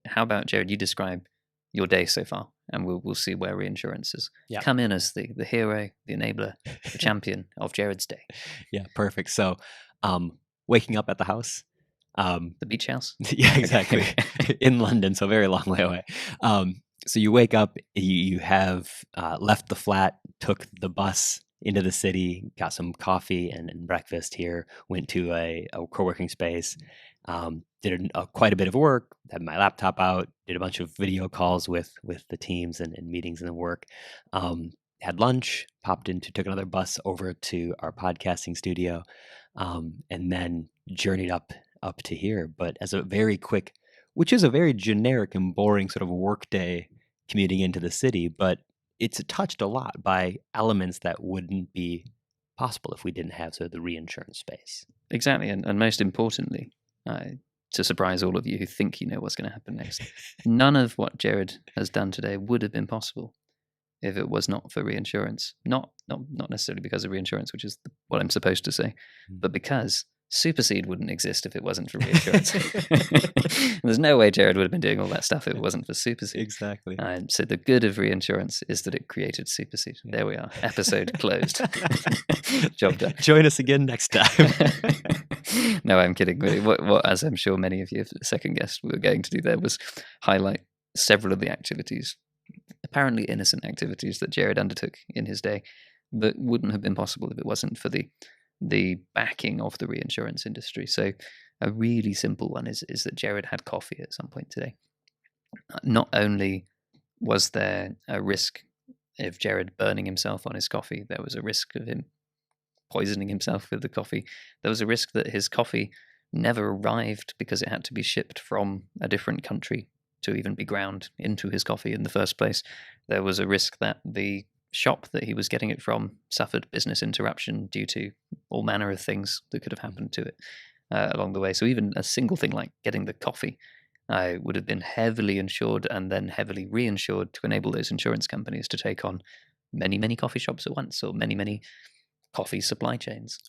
how about, Jared, you describe your day so far, and we'll see where reinsurance has come in as the hero, the enabler, the champion of Jared's day. Yeah, perfect. So waking up at the house. The beach house? Yeah, exactly. In London, so a very long way away. So you wake up, you have left the flat, took the bus into the city, got some coffee and breakfast here, went to a co-working space, did quite a bit of work, had my laptop out, did a bunch of video calls with the teams and meetings and the work, had lunch, took another bus over to our podcasting studio, and then journeyed up to here. But as a very quick, which is a very generic and boring sort of work day commuting into the city, but it's touched a lot by elements that wouldn't be possible if we didn't have sort of the reinsurance space. Exactly. And most importantly, to surprise all of you who think you know what's going to happen next, none of what Jared has done today would have been possible if it was not for reinsurance. Not necessarily because of reinsurance, which is what I'm supposed to say, but because Superseed wouldn't exist if it wasn't for reinsurance. There's no way Jared would have been doing all that stuff if it wasn't for Superseed. Exactly. So the good of reinsurance is that it created Superseed. There we are. Episode closed. Job done. Join us again next time. No, I'm kidding. What, as I'm sure many of you have second guessed we were going to do there, was highlight several of the activities, apparently innocent activities, that Jared undertook in his day that wouldn't have been possible if it wasn't for the backing of the reinsurance industry. So a really simple one is that Jared had coffee at some point today. Not only was there a risk of Jared burning himself on his coffee, there was a risk of him poisoning himself with the coffee. There was a risk that his coffee never arrived because it had to be shipped from a different country to even be ground into his coffee in the first place. There was a risk that the shop that he was getting it from suffered business interruption due to all manner of things that could have happened to it along the way. So even a single thing like getting the coffee would have been heavily insured and then heavily reinsured to enable those insurance companies to take on many, many coffee shops at once, or many, many coffee supply chains.